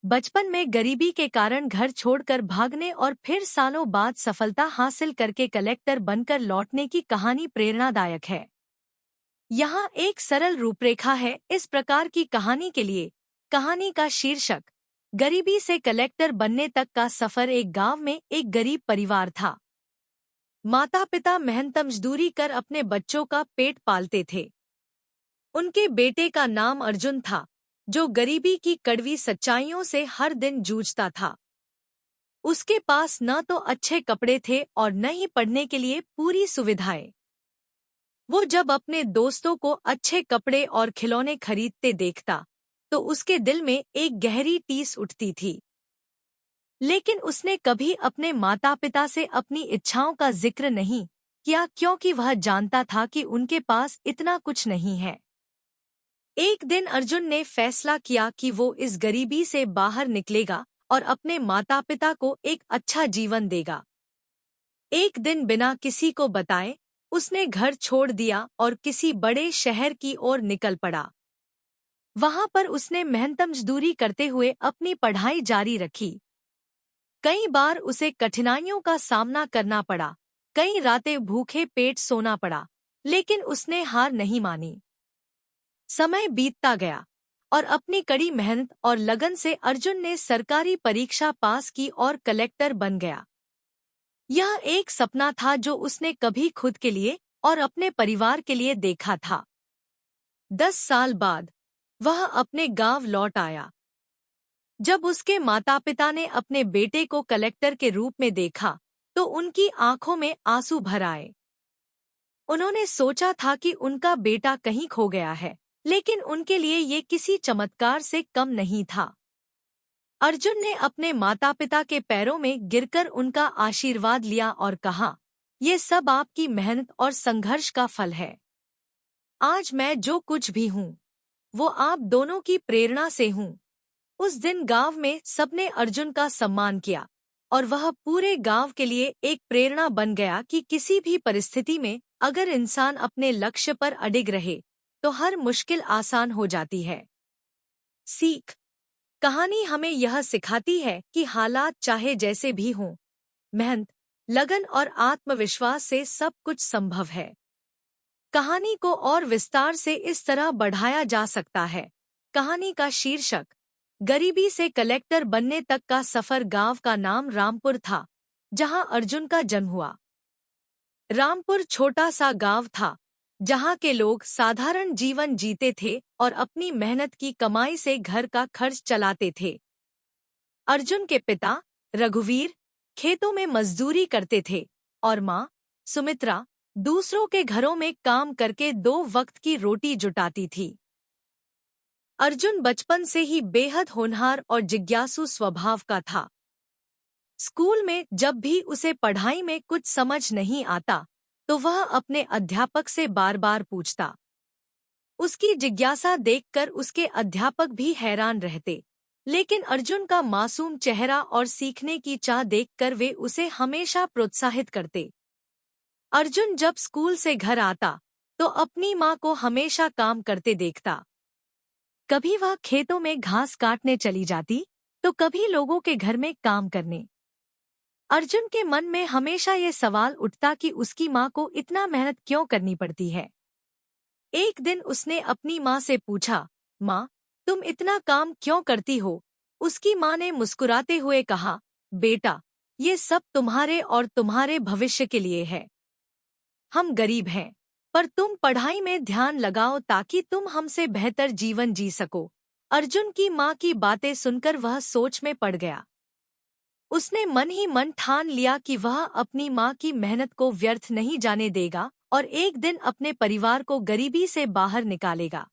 बचपन में गरीबी के कारण घर छोड़कर भागने और फिर सालों बाद सफलता हासिल करके कलेक्टर बनकर लौटने की कहानी प्रेरणादायक है। यहाँ एक सरल रूपरेखा है इस प्रकार की कहानी के लिए। कहानी का शीर्षक गरीबी से कलेक्टर बनने तक का सफर। एक गांव में एक गरीब परिवार था। माता पिता मेहनत मजदूरी कर अपने बच्चों का पेट पालते थे। उनके बेटे का नाम अर्जुन था, जो गरीबी की कड़वी सच्चाइयों से हर दिन जूझता था। उसके पास न तो अच्छे कपड़े थे और न ही पढ़ने के लिए पूरी सुविधाएं। वो जब अपने दोस्तों को अच्छे कपड़े और खिलौने खरीदते देखता तो उसके दिल में एक गहरी टीस उठती थी। लेकिन उसने कभी अपने माता पिता से अपनी इच्छाओं का जिक्र नहीं किया, क्योंकि वह जानता था कि उनके पास इतना कुछ नहीं है। एक दिन अर्जुन ने फैसला किया कि वो इस गरीबी से बाहर निकलेगा और अपने माता पिता को एक अच्छा जीवन देगा। एक दिन बिना किसी को बताए उसने घर छोड़ दिया और किसी बड़े शहर की ओर निकल पड़ा। वहां पर उसने मेहनत मजदूरी करते हुए अपनी पढ़ाई जारी रखी। कई बार उसे कठिनाइयों का सामना करना पड़ा, कई रातें भूखे पेट सोना पड़ा, लेकिन उसने हार नहीं मानी। समय बीतता गया और अपनी कड़ी मेहनत और लगन से अर्जुन ने सरकारी परीक्षा पास की और कलेक्टर बन गया। यह एक सपना था जो उसने कभी खुद के लिए और अपने परिवार के लिए देखा था। 10 साल बाद वह अपने गांव लौट आया। जब उसके माता पिता ने अपने बेटे को कलेक्टर के रूप में देखा तो उनकी आंखों में आंसू भर आए। उन्होंने सोचा था कि उनका बेटा कहीं खो गया है, लेकिन उनके लिए ये किसी चमत्कार से कम नहीं था। अर्जुन ने अपने माता पिता के पैरों में गिरकर उनका आशीर्वाद लिया और कहा, ये सब आपकी मेहनत और संघर्ष का फल है। आज मैं जो कुछ भी हूँ वो आप दोनों की प्रेरणा से हूँ। उस दिन गांव में सबने अर्जुन का सम्मान किया और वह पूरे गांव के लिए एक प्रेरणा बन गया कि किसी भी परिस्थिति में अगर इंसान अपने लक्ष्य पर अडिग रहे तो हर मुश्किल आसान हो जाती है। सीख। कहानी हमें यह सिखाती है कि हालात चाहे जैसे भी हों, मेहनत, लगन और आत्मविश्वास से सब कुछ संभव है। कहानी को और विस्तार से इस तरह बढ़ाया जा सकता है। कहानी का शीर्षक गरीबी से कलेक्टर बनने तक का सफर। गांव का नाम रामपुर था, जहां अर्जुन का जन्म हुआ। रामपुर छोटा सा गांव था, जहां के लोग साधारण जीवन जीते थे और अपनी मेहनत की कमाई से घर का खर्च चलाते थे। अर्जुन के पिता रघुवीर खेतों में मजदूरी करते थे और माँ सुमित्रा दूसरों के घरों में काम करके 2 वक्त की रोटी जुटाती थी। अर्जुन बचपन से ही बेहद होनहार और जिज्ञासु स्वभाव का था। स्कूल में जब भी उसे पढ़ाई में कुछ समझ नहीं आता तो वह अपने अध्यापक से बार बार पूछता। उसकी जिज्ञासा देखकर उसके अध्यापक भी हैरान रहते, लेकिन अर्जुन का मासूम चेहरा और सीखने की चाह देखकर वे उसे हमेशा प्रोत्साहित करते। अर्जुन जब स्कूल से घर आता तो अपनी माँ को हमेशा काम करते देखता। कभी वह खेतों में घास काटने चली जाती तो कभी लोगों के घर में काम करने। अर्जुन के मन में हमेशा ये सवाल उठता कि उसकी माँ को इतना मेहनत क्यों करनी पड़ती है। एक दिन उसने अपनी माँ से पूछा, माँ, तुम इतना काम क्यों करती हो? उसकी माँ ने मुस्कुराते हुए कहा, बेटा, ये सब तुम्हारे और तुम्हारे भविष्य के लिए है। हम गरीब हैं, पर तुम पढ़ाई में ध्यान लगाओ ताकि तुम हमसे बेहतर जीवन जी सको। अर्जुन की माँ की बातें सुनकर वह सोच में पड़ गया। उसने मन ही मन ठान लिया कि वह अपनी माँ की मेहनत को व्यर्थ नहीं जाने देगा और एक दिन अपने परिवार को गरीबी से बाहर निकालेगा।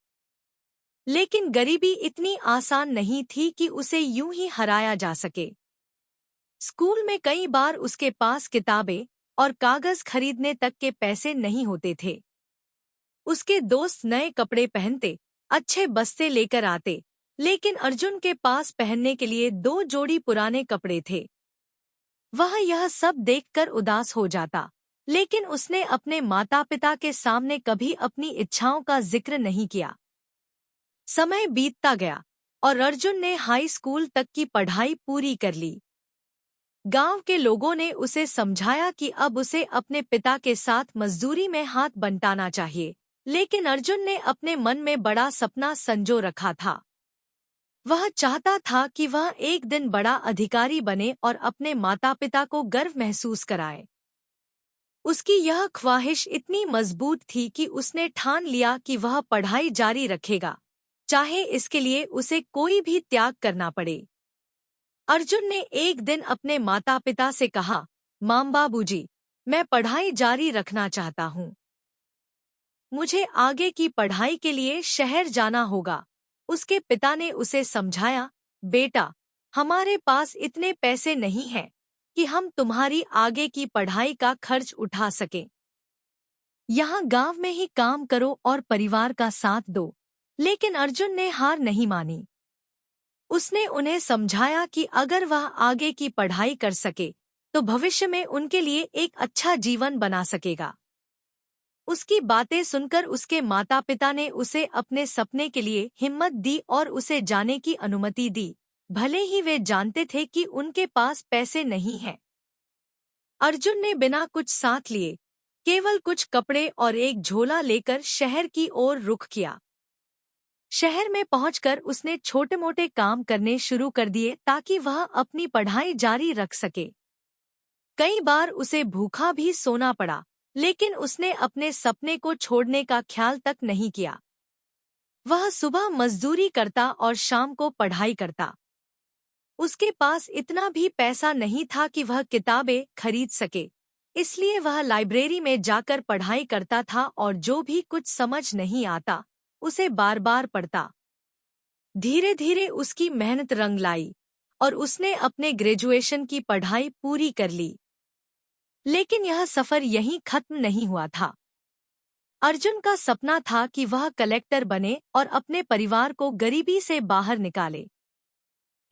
लेकिन गरीबी इतनी आसान नहीं थी कि उसे यूं ही हराया जा सके। स्कूल में कई बार उसके पास किताबें और कागज खरीदने तक के पैसे नहीं होते थे। उसके दोस्त नए कपड़े पहनते, अच्छे बस्ते लेकर आते, लेकिन अर्जुन के पास पहनने के लिए 2 जोड़ी पुराने कपड़े थे। वह यह सब देखकर उदास हो जाता, लेकिन उसने अपने माता पिता के सामने कभी अपनी इच्छाओं का जिक्र नहीं किया। समय बीतता गया और अर्जुन ने हाई स्कूल तक की पढ़ाई पूरी कर ली। गांव के लोगों ने उसे समझाया कि अब उसे अपने पिता के साथ मजदूरी में हाथ बंटाना चाहिए, लेकिन अर्जुन ने अपने मन में बड़ा सपना संजो रखा था। वह चाहता था कि वह एक दिन बड़ा अधिकारी बने और अपने माता पिता को गर्व महसूस कराए। उसकी यह ख्वाहिश इतनी मजबूत थी कि उसने ठान लिया कि वह पढ़ाई जारी रखेगा, चाहे इसके लिए उसे कोई भी त्याग करना पड़े। अर्जुन ने एक दिन अपने माता पिता से कहा, माम बाबूजी, मैं पढ़ाई जारी रखना चाहता हूँ। मुझे आगे की पढ़ाई के लिए शहर जाना होगा। उसके पिता ने उसे समझाया, बेटा, हमारे पास इतने पैसे नहीं हैं कि हम तुम्हारी आगे की पढ़ाई का खर्च उठा सकें। यहाँ गांव में ही काम करो और परिवार का साथ दो। लेकिन अर्जुन ने हार नहीं मानी। उसने उन्हें समझाया कि अगर वह आगे की पढ़ाई कर सके तो भविष्य में उनके लिए एक अच्छा जीवन बना सकेगा। उसकी बातें सुनकर उसके माता पिता ने उसे अपने सपने के लिए हिम्मत दी और उसे जाने की अनुमति दी, भले ही वे जानते थे कि उनके पास पैसे नहीं हैं। अर्जुन ने बिना कुछ साथ लिए, केवल कुछ कपड़े और एक झोला लेकर शहर की ओर रुख किया। शहर में पहुंचकर उसने छोटे मोटे काम करने शुरू कर दिए ताकि वह अपनी पढ़ाई जारी रख सके। कई बार उसे भूखा भी सोना पड़ा, लेकिन उसने अपने सपने को छोड़ने का ख्याल तक नहीं किया। वह सुबह मजदूरी करता और शाम को पढ़ाई करता। उसके पास इतना भी पैसा नहीं था कि वह किताबें खरीद सके, इसलिए वह लाइब्रेरी में जाकर पढ़ाई करता था और जो भी कुछ समझ नहीं आता उसे बार बार पढ़ता। धीरे धीरे उसकी मेहनत रंग लाई और उसने अपने ग्रेजुएशन की पढ़ाई पूरी कर ली। लेकिन यह सफर यहीं खत्म नहीं हुआ था। अर्जुन का सपना था कि वह कलेक्टर बने और अपने परिवार को गरीबी से बाहर निकाले।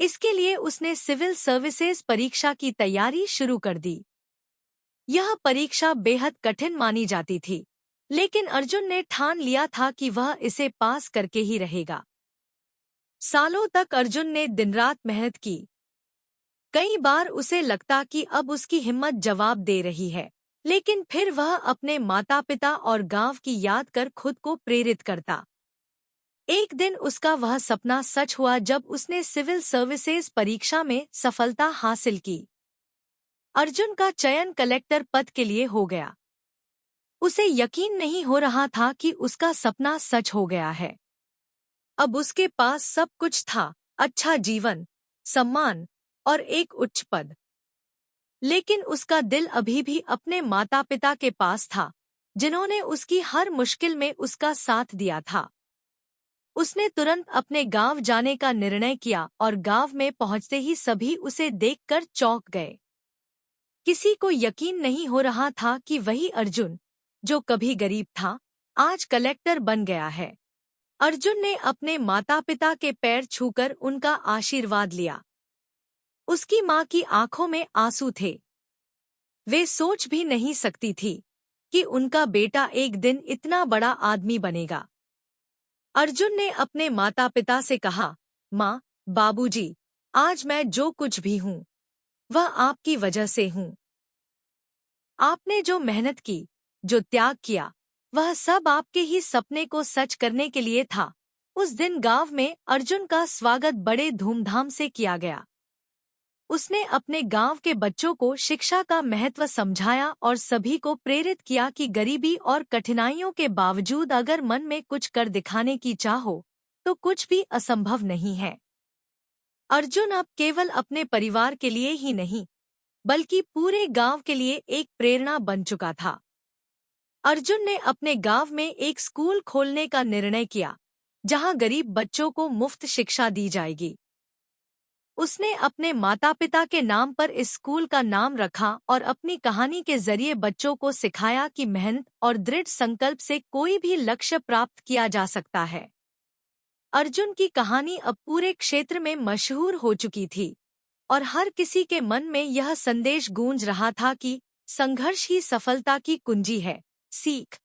इसके लिए उसने सिविल सर्विसेज परीक्षा की तैयारी शुरू कर दी। यह परीक्षा बेहद कठिन मानी जाती थी, लेकिन अर्जुन ने ठान लिया था कि वह इसे पास करके ही रहेगा। सालों तक अर्जुन ने दिन रात मेहनत की। कई बार उसे लगता कि अब उसकी हिम्मत जवाब दे रही है, लेकिन फिर वह अपने माता पिता और गांव की याद कर खुद को प्रेरित करता। एक दिन उसका वह सपना सच हुआ जब उसने सिविल सर्विसेज परीक्षा में सफलता हासिल की। अर्जुन का चयन कलेक्टर पद के लिए हो गया। उसे यकीन नहीं हो रहा था कि उसका सपना सच हो गया है। अब उसके पास सब कुछ था, अच्छा जीवन, सम्मान और एक उच्च पद। लेकिन उसका दिल अभी भी अपने माता पिता के पास था, जिन्होंने उसकी हर मुश्किल में उसका साथ दिया था। उसने तुरंत अपने गांव जाने का निर्णय किया और गांव में पहुंचते ही सभी उसे देखकर चौंक गए। किसी को यकीन नहीं हो रहा था कि वही अर्जुन, जो कभी गरीब था, आज कलेक्टर बन गया है। अर्जुन ने अपने माता पिता के पैर छूकर उनका आशीर्वाद लिया। उसकी माँ की आंखों में आंसू थे। वे सोच भी नहीं सकती थी कि उनका बेटा एक दिन इतना बड़ा आदमी बनेगा। अर्जुन ने अपने माता पिता से कहा, माँ, बाबूजी, आज मैं जो कुछ भी हूँ वह आपकी वजह से हूँ। आपने जो मेहनत की, जो त्याग किया, वह सब आपके ही सपने को सच करने के लिए था। उस दिन गांव में अर्जुन का स्वागत बड़े धूमधाम से किया गया। उसने अपने गांव के बच्चों को शिक्षा का महत्व समझाया और सभी को प्रेरित किया कि गरीबी और कठिनाइयों के बावजूद अगर मन में कुछ कर दिखाने की चाह हो तो कुछ भी असंभव नहीं है। अर्जुन अब केवल अपने परिवार के लिए ही नहीं, बल्कि पूरे गांव के लिए एक प्रेरणा बन चुका था। अर्जुन ने अपने गांव में एक स्कूल खोलने का निर्णय किया, जहां गरीब बच्चों को मुफ्त शिक्षा दी जाएगी। उसने अपने माता पिता के नाम पर इस स्कूल का नाम रखा और अपनी कहानी के जरिए बच्चों को सिखाया कि मेहनत और दृढ़ संकल्प से कोई भी लक्ष्य प्राप्त किया जा सकता है। अर्जुन की कहानी अब पूरे क्षेत्र में मशहूर हो चुकी थी और हर किसी के मन में यह संदेश गूंज रहा था कि संघर्ष ही सफलता की कुंजी है। सीख।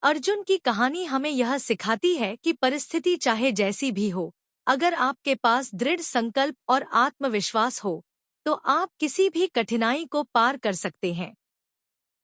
अर्जुन की कहानी हमें यह सिखाती है कि परिस्थिति चाहे जैसी भी हो, अगर आपके पास दृढ़ संकल्प और आत्मविश्वास हो, तो आप किसी भी कठिनाई को पार कर सकते हैं।